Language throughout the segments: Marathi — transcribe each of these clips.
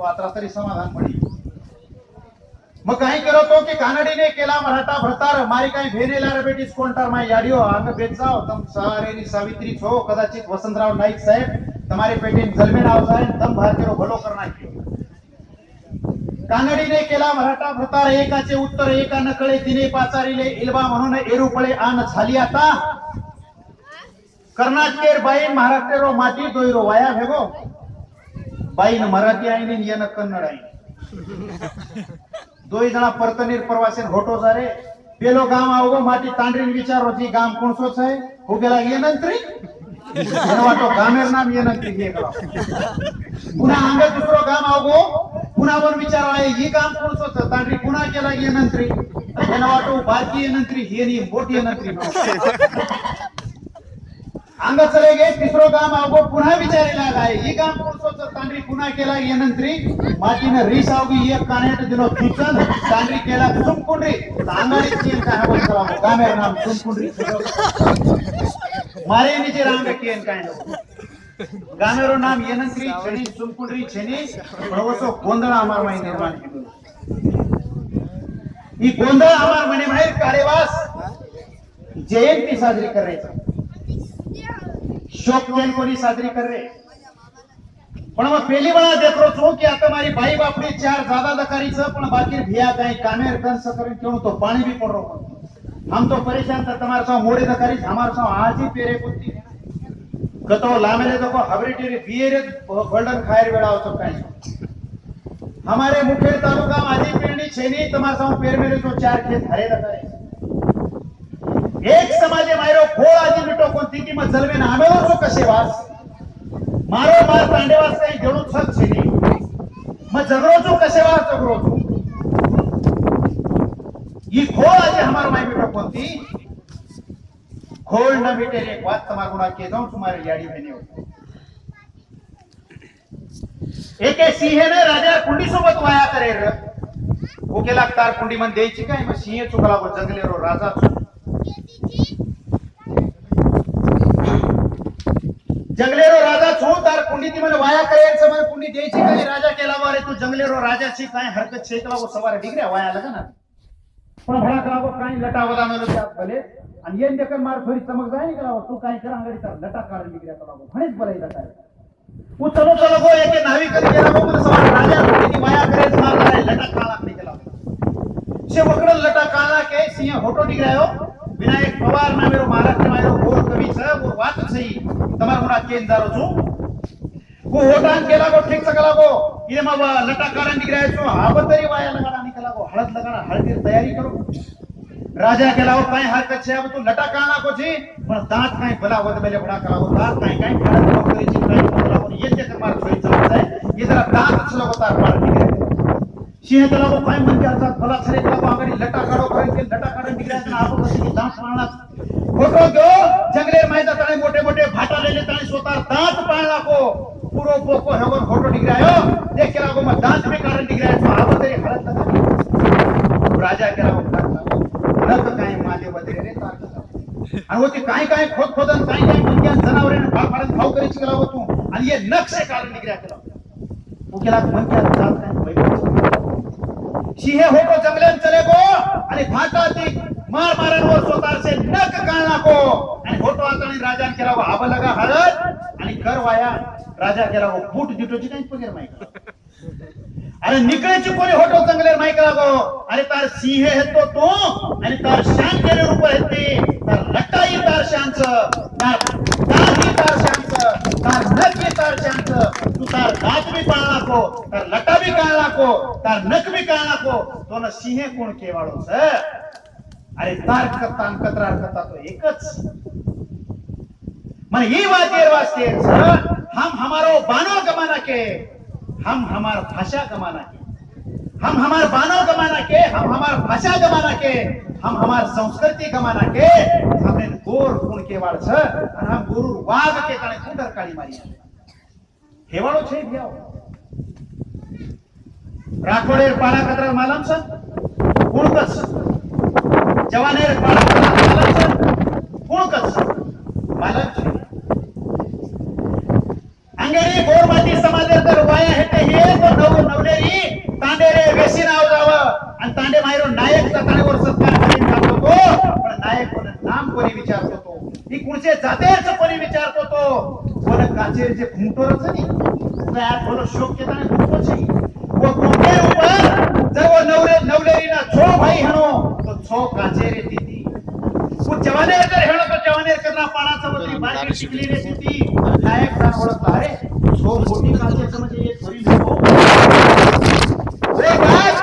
तो आता तरी समाधान पडी मग काही करो तो की कानडीने केला मराठा भ्रतार मारी काही भेनेला रे बेटीस कोणतार माय याडियो अंग बेचाव तम सारेनी सावित्री छो कदाचित वसंतराव नाईक साहेब તમારી પેટીન જલમેણ આવજાય તમ ભારતીયો ભલો કર નાખ્યો कानडीने केला मराठा भ्रतार एकाचे उत्तर एका नकळे तिने पाचारिले इल्बा म्हणून एरू पळे आन झाली आता कर्नाटकेर बाईन महाराष्ट्रेरो माती दोयरो वाया भेगो बाईन मराठी आईने येन कन्नड आई दोई जना परतनीर प्रवासेन होटो जारे पेलो गाम आवगो माटी तांडरीन विचारो जी गाम कोणसो छे हो गेला येनंत्री वाटो गामेर नाम येनंत्री घे गला पुन्हा अंग दुसरो गाम आवगो पुन्हा वन विचार आहे ही काम कोणसो छ तांडरी पुन्हा केला येनंत्री एना वाटो बाकी येनंत्री हे नी मोठी येनंत्री अंग चले गे तिसरो गाम आवगो पुन्हा विचारी लागाय ही काम कोणसो छ तांडरी पुन्हा केला येनंत्री माटीने रीस आवगी एक कानेट दिनो चुचन तांडरी केला सुमकुंडरी अंगाडी चेन काय हो चला गामेर नाम सुमकुंडरी मारे नीचे रांग केन काय नो गामेरो नाम येनंत्री छेनी सुमकुंडरी छेनी प्रवसो गोंधळ आमार माई निर्माण केलो ही गोंधळ आमार मने बाहेर काळेवास जयंती साजरी करायची शोक केन कोणी साजरी कर रे पण मग पहिली वेळा देखरो छो की आता मारी बाई बापडी चार ज्यादा दकारी छ पण बाकी भिया काई कामेर कंस करिन केणो तो पानी भी पड़ रो हम तो परेशान था तुम्हारे साथ मोड़े दकारी हमारे साथ आज ही पेरे कुत्ती कतो लामेले तो हवरेटी रे बियर गोल्डन खायर वेड़ा हो तो काई हमारे मुखेर तालुका आजी पेरणी छेनी तुम्हारे साथ पेर मेरे तो चार खेत हरे दकारी एक समाजे मायरो खोळ आजी मिटो कोणती की मग जलवे नामेलो तो कसे वास मारो मार तांडेवास काही देणू छत छेनी मग जगरो जो कसे वास जगरो ये खोल आज हमारे माई बेटा कोणती खोल न मिटे एक बात तुम्हारा गुणा के जाऊं तुम्हारे याडी बहने हो एक सिंह ने राजा कुंडी सोबत वाया करे र वो के लागतार कुंडी मन द्यायची काय मग सिंह चुकला गो जंगलेरो राजा जंगलेरो राजा छो तार कुंडी ती मन वाया करे समय कुंडी द्यायची काय राजा केला वारे तू जंगलेरो राजा ची काय हरकत छेकला वो सवारे डिगऱ्या वाया लगा ना पण भरा करावो काय लटा वदामेलो त्यात भले आणि येन देखन मार थोडी चमक जाय नि करावो तू काय कर अंगडी तर लटा काढ निघल्या करावो म्हणेच भले काय तू चलो चलो गो एके नावी करी गेला गो मन सवार राजा कुंडी वाया करे मार लाय लटा काळा नाही केला से वकड़ लटा काळा के सिंह होटो डिगरायो विनायक पवार नामेरो महाराष्ट्र मायरो गोर कवी छ वो बात सही तमार गुणा केन दारो छु वो होटान केला गो ठीक सकला गो ये मग लटा काढा निघराय छो हाबतरी वाया लगाना निकला गो हळद लगाना हळदीर तयारी करो राजा केला गो काय हरकत छे अब तू लटा काढा को छी पण दांत काय भला वद मेले बडा करा गो दांत काय काय हळद नोकरी छी काय बोला गो ये जे मार सोई चला जाय ये जरा दांत छलो गो तार पार निघरे सिंह केला गो काय मन करता भला छरे केला गो आगडी लटा काढो करे के लटा काढा निघराय ना आप कशी दांत पाळला फोटो गो जंगलेर मायदा तळे मोठे मोठे भाटा लेले तळे स्वतः दांत पाळला को पूरो पोको हेवन फोटो निघरायो देख केला गो मग दांत में कारण निघराय तो आप तरी हळद लगा राजा केला गो नक काय माले बदरे रे तार आणि होती काय काय खोद खोदन काय काय मुंग्या जनावरेने फाडफाडन खाऊ करीच केला हो तू आणि ये नक्षे कारण निघराय केला वो केला मन क्या जात काय सिंह होटो जंगलेन चले गो आणि भाटाती मार मारन वर स्वतः से नक काढला को आणि होटो आतानी राजान केला गो आब लगा हळद आणि कर वाया राजा केला गो फूट दिटोची काही पगेर माई अरे निकळेची कोणी होटो जंगलेर माई करा गो अरे तार सिंह हेतो तो आणि तार शान केले रूप हेते तार लटाई तार शांच तार दाती तार शांच तार नक तार शांच तू तार दात भी पाळला को तार लटा भी काढला को तार नक भी काढला को तो न सिंह कोण केवाळो छ अरे तार करता कतरार करता तो एकच मन ये वातेर वास्ते हम हमारो बानो गमाना के हम हमार भाषा गमाना के हम हमार बानो गमाना के हम हमार भाषा गमाना के हम हमार संस्कृति गमाना के हमने गोर गुण केवाळ छ आणि हम गुरु वाग के काणे कुंडर काळी मारी हेवाळो छे भ्याव राठोडेर पाळा कतरा मालम छ कोणकच जवानेर पाळा कतरा मालम छ कोणकच मालम छ अंगडी गोरमाती समाजेर तर वाया हेते हे तो नव नव शोक के ताने दुखो छी वो कोटे ऊपर जब वो नवलेरी ना छो भाई हनो तो छो काचे रे दीदी वो जवाने अगर हेळो तो जवाने करना पाण्याचा वरती बाकी टिकली रे दीदी नायक ना ओळखला रे छो मोठी काचे म्हणजे एक थोडी नको रे बात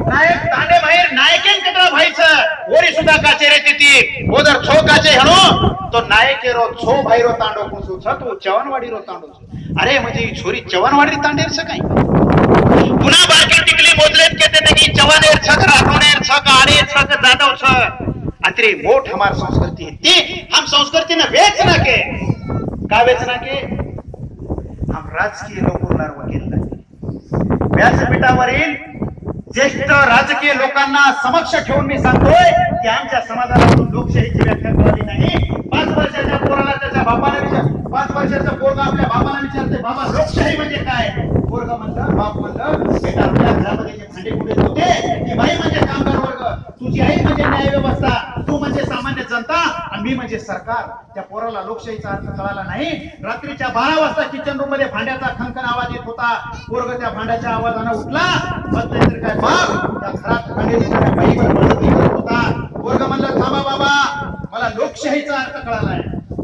नायक तांडे बाहेर नायकेन कतरा भाईचं ओरी सुद्धा काचे रे दीदी वो जर छो काचे हेळो तो नायक रो छो भाई रो तांडो कुसू छ तो जवानवाडी रो तांडो अरे म्हणजे छोरी जवानवाडी तांडेर छ काय पुन्हा बाकी टिकली मोजलेत के ते की जवानेर छ राठोनेर छ आडे छ जादव छ अतरे मोठ हमार संस्कृति है ती हम संस्कृति ने बेचना के का बेचना के हम राजकीय लोकांना वकील नाही व्यासपीठावरील ज्येष्ठ राजकीय लोकांना समक्ष ठेवून मी सांगतोय की आमच्या समाजातून लोकशाहीची व्याख्या कळली नाही 5 वर्षाच्या पोराला त्याच्या बापाला विचार 5 वर्षाचा पोरगा आपल्या बाबाला विचारते बाबा लोकशाही म्हणजे काय पोरगा म्हणलं बाप म्हणलं बेटा आपल्या घरामध्ये जे भांडे कुडे होते ती बाई म्हणजे कामगार वर्ग तुझी आई म्हणजे न्याय व्यवस्था तू म्हणजे सामान्य जनता आणि मी म्हणजे सरकार त्या पोराला लोकशाहीचा अर्थ कळाला नाही रात्रीच्या 12 वाजता किचन रूम मध्ये भांड्याचा खणखण आवाज येत होता पोरग त्या भांड्याच्या आवाजाने उठला बसले तर काय बाप त्या घरात भांड्याच्या बाईवर बळजबरी करत होता पोरग म्हणलं थांबा बाबा मला लोकशाहीचा अर्थ कळालाय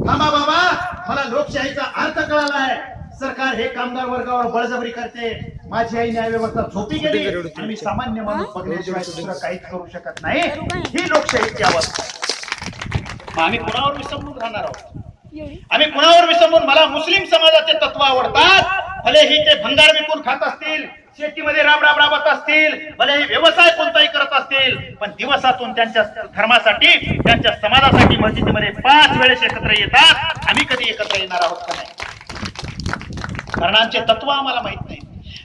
थांबा बाबा मला लोकशाहीचा अर्थ कळालाय सरकार हे कामगार वर्गावर बळजबरी करते माझी आई न्याय व्यवस्था झोपी गेली आणि मी सामान्य माणूस बघण्याशिवाय दुसरं काहीच करू शकत नाही ही लोकशाहीची अवस्था आम्ही कोणावर विसंबून राहणार आहोत आम्ही कोणावर विसंबून मला मुस्लिम समाजाचे तत्व आवडतात भले ही ते भंगार विकून खात असतील शेतीमध्ये राबत असतील भले ही व्यवसाय कोणताही करत असतील पण दिवसातून त्यांच्या धर्मासाठी त्यांच्या समाजासाठी मस्जिदीमध्ये 5 वेळेस एकत्र येतात आम्ही कधी एकत्र येणार आहोत का नाही कारण आमचे तत्व आम्हाला माहित नाही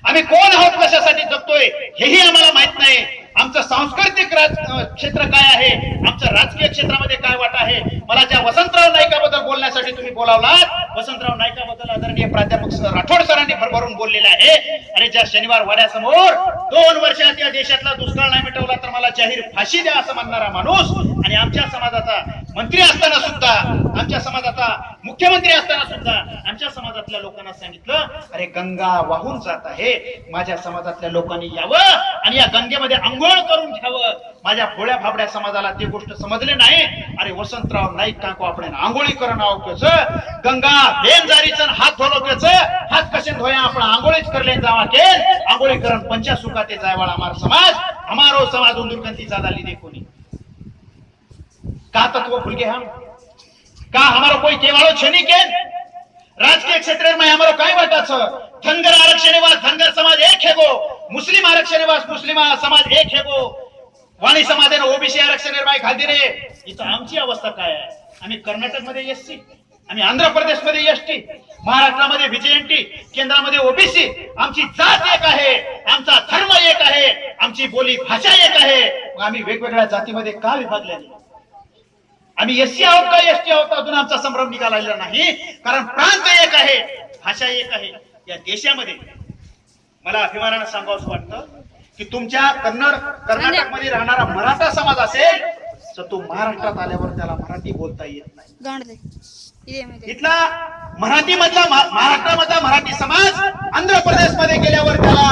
आम्ही कोण आहोत कशासाठी जगतोय हेही आम्हाला माहित नाही आमचं सांस्कृतिक क्षेत्र काय आहे आमचं राजकीय क्षेत्रामध्ये काय वाटा आहे मला ज्या वसंतराव नाईकाबद्दल बोलण्यासाठी तुम्ही बोलावलात वसंतराव नाईकाबद्दल आदरणीय प्राध्यापक राठोड सरांनी भरभरून बोललेला आहे अरे ज्या शनिवार वाड्यासमोर 2 वर्षात या देशातला दुष्काळ नाही मिटवला तर मला जाहीर फाशी द्या असं म्हणणारा माणूस आणि आमच्या समाजाचा मंत्री असताना सुद्धा आमच्या समाजाचा मुख्यमंत्री असताना सुद्धा आमच्या समाजातल्या लोकांना सांगितलं अरे गंगा वाहून जात आहे माझ्या समाजातल्या लोकांनी यावं आणि या गंगेमध्ये अंघोळ करून घ्यावं माझ्या भोळ्या भाबड्या समाजाला ती गोष्ट समजले नाही अरे वसंतराव नाईक काको आपण आंघोळी करण आवक्योच गंगा बेन जारीचन हात धोलोक्योच हात कशे धोया आपण आंघोळीच करले जावा के आंघोळी करण पंचा सुखाते जायवाळ हमार समाज हमारो समाज उंदुरकंती जादाली देखोनी का तत्व भूल गए हम का हमारो कोई केवाड़ो छेनी के राजकीय क्षेत्र में हमारो काय वाटा छ धनगर आरक्षणवास धनगर समाज एक है गो मुस्लिम आरक्षणवास मुस्लिम समाज एक है गो वाणी समाजाने ओबीसी आरक्षण बाय खाली रे इथं आमची अवस्था काय आहे आम्ही कर्नाटक मध्ये एससी आम्ही आंध्र प्रदेश मध्ये एसटी महाराष्ट्रामध्ये व्हीजेएनटी केंद्रामध्ये ओबीसी आमची जात एक आहे आमचा धर्म एक आहे आमची बोली भाषा एक आहे आम्ही वेगवेगळ्या जातीमध्ये का विभागलेले आम्ही एससी आहोत का एसटी आहोत अजून आमचा संभ्रम निघालेला नाही कारण प्रांत एक आहे भाषा एक आहे या देशामध्ये मला अभिमानाने सांगावंसं वाटतं की तुमच्या कर्नाटक मध्ये राहणारा मराठा समाज असेल तर तो महाराष्ट्रात आल्यावर त्याला मराठी बोलता येत नाही इथला मराठी मधला महाराष्ट्रामधला मराठी समाज आंध्र प्रदेश मध्ये गेल्यावर त्याला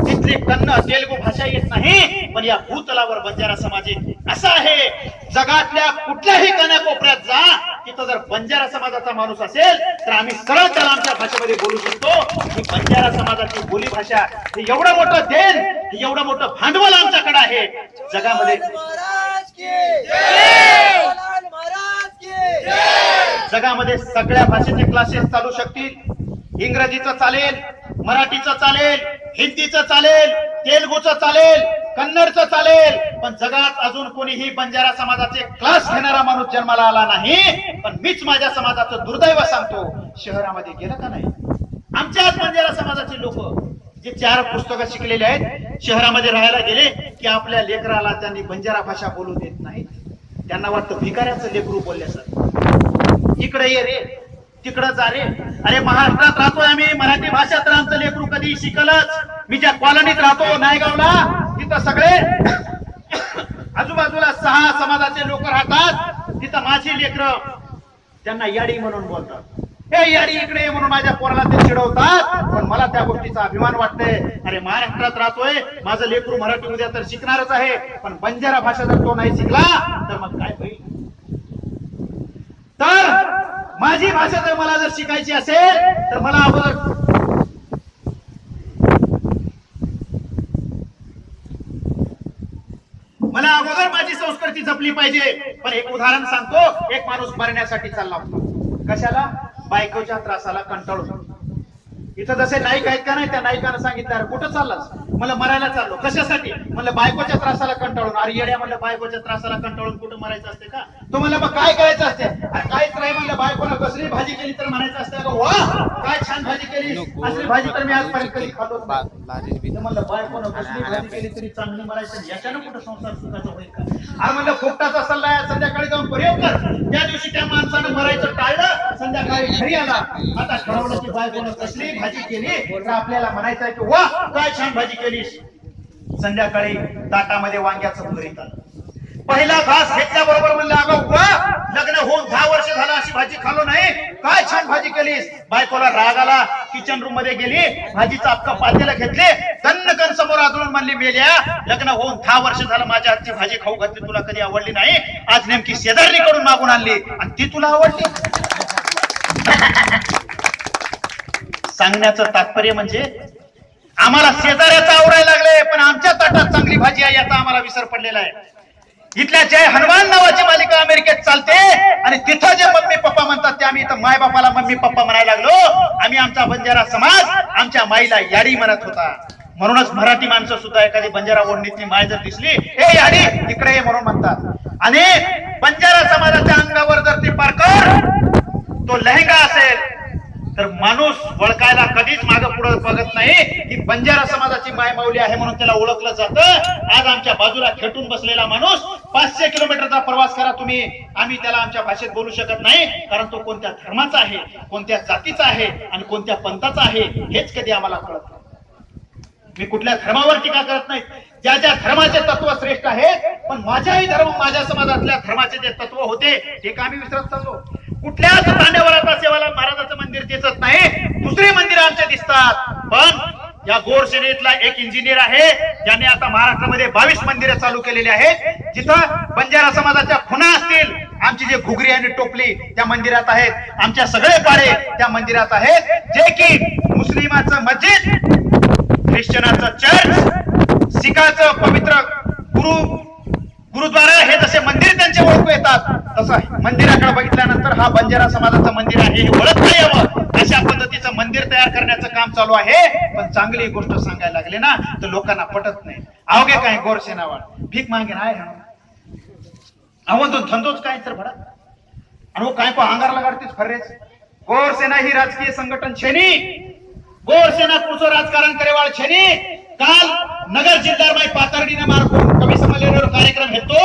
तिथली कन्नड तेलुगू भाषा येत नाही पण या भूतलावर बंजारा समाज असा आहे जगातल्या कुठल्याही कानाकोपऱ्यात जा तिथं जर बंजारा समाजाचा माणूस असेल तर आम्ही सरळ त्याला आमच्या भाषेमध्ये बोलू शकतो ही बंजारा समाजाची बोली भाषा हे एवढं मोठं देण हे एवढं मोठं भांडवल आमच्याकडे आहे जगामध्ये जगामध्ये सगळ्या भाषेचे क्लासेस चालू शकतील इंग्रजीचं चालेल मराठीचं चालेल हिंदीचं चालेल तेलुगूचं चालेल कन्नडचं चालेल पण जगात अजून कोणीही बंजारा समाजाचे क्लास घेणारा माणूस जन्माला आला नाही पण मीच माझ्या समाजाचं दुर्दैव सांगतो शहरामध्ये गेलं का नाही आमच्याच बंजारा समाजाचे लोक जे 4 पुस्तकं शिकलेले आहेत शहरामध्ये राहायला गेले की आपल्या लेकराला त्यांनी बंजारा भाषा बोलू देत नाही त्यांना वाटतं भिकाऱ्याचं लेकरू बोलल्यासारखं इकडे ये रे तिकडं जा रे अरे महाराष्ट्रात राहतोय आम्ही मराठी भाषा तर आमचं लेकरू कधी शिकलच मी ज्या कॉलनीत राहतो नायगावला तिथं सगळे आजूबाजूला 6 समाजाचे लोक राहतात तिथं माझी लेकरं त्यांना याडी म्हणून बोलतात हे याडी इकडे ये म्हणून माझ्या पोराला ते चिडवतात, पण मला त्या गोष्टीचा अभिमान वाटतोय. अरे महाराष्ट्रात राहतोय, माझं लेकरू मराठी उद्या तर शिकणारच आहे, पण बंजारा भाषा जर तो नाही शिकला तर मग काय होईल. तर माझी भाषा जर मला जर शिकायची असेल तर मला अगोदर माझी संस्कृती जपली पाहिजे. पण एक उदाहरण सांगतो. एक माणूस मरण्यासाठी चालला होता. कशाला? बायकोच्या त्रासाला कंटाळून. इथं जसे नाईक आहेत का नाही, त्या नाईकानं सांगितलं कुठं चाललास? मला मरायला चाललो. कशासाठी? म्हणलं बायकोच्या त्रासाला कंटाळून. अरे येड्या, म्हणलं बायकोच्या त्रासाला कंटाळून कुठं मरायचं असते का? तो म्हणलं मग काय करायचं असते? अरे काहीच नाही म्हणलं, बायकोला कसली भाजी केली तर म्हणायचं असतं. वा काय छान भाजी केली, असली भाजी तर मी आजपर्यंत कधी खातो. म्हणलं बायकोनं कसली भाजी केली तरी चांगली म्हणायचं, याच्यानं कुठं संसार सुखाचा होईल का? अरे म्हणलं फुकटाचा सल्ला आहे, संध्याकाळी जाऊन प्रयोग कर. त्या दिवशी त्या माणसानं मरायचं टाळलं, संध्याकाळी घरी आला. आता ठरवलं की बायकोनं कसली भाजी केली तर आपल्याला म्हणायचं आहे की वा काय छान भाजी केलीस. संध्याकाळी ताटामध्ये वांग्याचं भरीत आलं. पहिला घास घेतल्याबरोबर म्हणलं अगं वा, लग्न होऊन 10 वर्ष झालं अशी भाजी खाल्लो नाही, काय छान भाजी केलीस. बायकोला राग आला, किचन रूम मध्ये गेली, भाजीचं अख्खं पातेलं घेतले, दणकन समोर आदळून म्हणली मेल्या, लग्न होऊन 10 वर्ष झालं माझ्या हातची भाजी खाऊ घातली, तुला कधी आवडली नाही, आज नेमकी शेजारणीकडून मागून आणली आणि ती तुला आवडली. सांगण्याचं तात्पर्य म्हणजे आम्हाला शेजाऱ्याचं आवडायला लागले, पण आमच्या ताटात चांगली भाजी आहे याचा आम्हाला विसर पडलेला आहे. इथल्या जय हनुमान नावाची मालिका अमेरिकेत चालते आणि तिथं जे मम्मी पप्पा म्हणतात ते आम्ही इथं माय बापाला मम्मी पप्पा म्हणायला लागलो. आम्ही आमचा बंजारा समाज आमच्या माईला याडी म्हणत होता. म्हणूनच मराठी माणसं सुद्धा एखादी बंजारा ओढणीतली माय जर दिसली, ए याडी इकडे म्हणून म्हणतात. आणि बंजारा समाजाच्या अंगावर जर ती पारकर तो लेहंगा असेल तर माणूस वळकायला कधीच मागे पुढे बघत नाही. ही बंजारा समाजाची माय माऊली आहे म्हणून त्याला ओळखलं जातं. आज आमच्या बाजूला खेटून बसलेला माणूस 500 किलोमीटरचा प्रवास करा तुम्ही, आम्ही त्याला आमच्या भाषेत बोलू शकत नाही, कारण तो कोणत्या धर्माचा आहे, कोणत्या जातीचा आहे आणि कोणत्या पंथाचा आहे हेच कधी आम्हाला कळत नाही. मी कुठल्या धर्मावर टीका करत नाही, ज्या ज्या धर्माचे तत्व श्रेष्ठ आहेत, पण माझ्याही धर्म माझ्या समाजातल्या धर्माचे जे तत्व होते ते का आम्ही विसरत चाललो. कुठल्याच तांड्यावर आता सेवाला महाराजाचं मंदिर दिसत नाही, दुसरे मंदिर आमचे दिसतात. पण या गोरसेनेतला एक इंजिनियर आहे ज्याने आता महाराष्ट्रामध्ये 22 मंदिरं चालू केलेली आहेत. जिथं बंजारा समाजाच्या खुणा असतील, आमची जे घुगरी आणि टोपली त्या मंदिरात आहेत, आमच्या सगळे पाडे त्या मंदिरात आहेत, जे की मुस्लिमाचं मस्जिद, ख्रिश्चनाचं चर्च, सिखाचं पवित्र गुरुद्वारा हे जसे मंदिर त्यांचे ओळखू येतात, तसं मंदिराकडे बघितल्यानंतर हा बंजारा समाजाचं मंदिर आहे हे ओळखता यावं अशा पद्धतीचं मंदिर तयार करण्याचं काम चालू आहे. पण चांगली गोष्ट सांगायला लागले ना तर लोकांना पटत नाही. अवघे काय गोरसेनावाळ भीक मागे नाही अवधून धंदोच काय तर भडा आणि काय को अंगारला काढतेच फर्रेच. गोरसेना ही राजकीय संघटन छेनी, गोरसेना कुठचं राजकारण करेवाळ छेनी. काल नगर जिल्हा पातळीने मार्ग कमी समजलेलो कार्यक्रम हेतो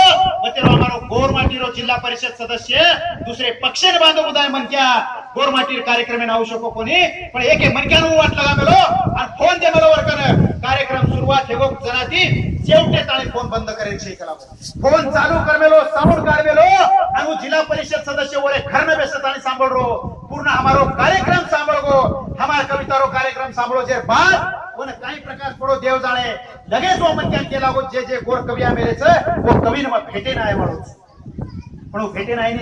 मग हमारो गोरमाटीरो जिल्हा परिषद सदस्य दुसरे पक्षेने बांधव उदाय मनक्या गोरमाटीर कार्यक्रम नाव शको कोणी पण एक मनक्यानं वाट लगा मेलो आणि फोन दे मेलो वर्कन कार्यक्रम सुरुवात हेगो जनाती शेवटे ताळे फोन बंद करेल छे कला फोन चालू कर मेलो साउंड कर मेलो आणि जिल्हा परिषद सदस्य वरे घर में बेसत आणि सांभळ रो पूर्ण हमारो कार्यक्रम सांभळ गो हमारा कविता रो कार्यक्रम सांभळो जे बाद कोण काही प्रकाश पडो देव जाणे लगेच वो मन केला गो जे जे गोर कविया मेरेच वो कवी न भेटे नाही म्हणून पण भेटे नाही